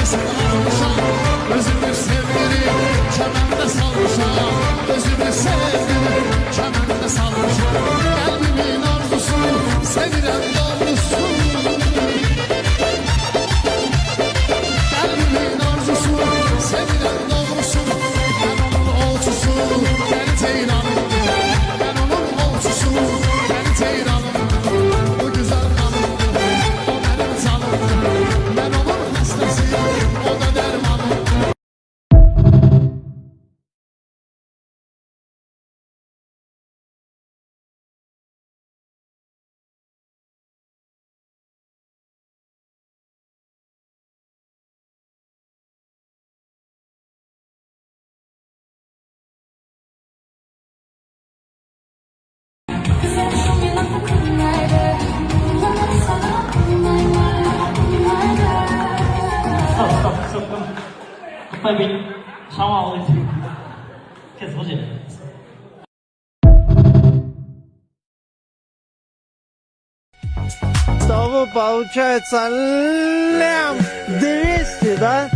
salmışam, özümü sevdirim, çemende salmışam, özümü sevdirim, çemende salmışam. Kalbimin arzusu, sevilen doğrusu. Kalbimin arzusu, sevilen doğrusu. Ben onun olçusu, beni ceylanım. Ben onun olçusu, beni ceylanım. Bu güzel hanımdı, o benim canımdı. Ben onun hastasıyım, o da dermanım.快被伤亡了，开始不行。Doğu получается лям 200, да?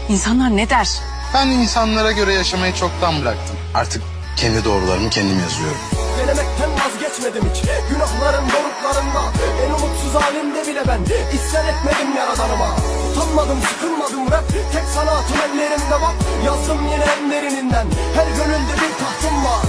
İnsanlar ne der? Ben insanlara göre yaşamayı çoktan bıraktım. Artık kendi doğrularımı kendim yazıyorum. Denemekten vazgeçmedim hiç. Günahların doruklarında, en umutsuz halimde bile ben isyan etmedim yaradanıma. Utanmadım, sıkılmadım rap, tek sanatım ellerimde bak. Yazdım yine en derininden, her gönülde bir tahtım var.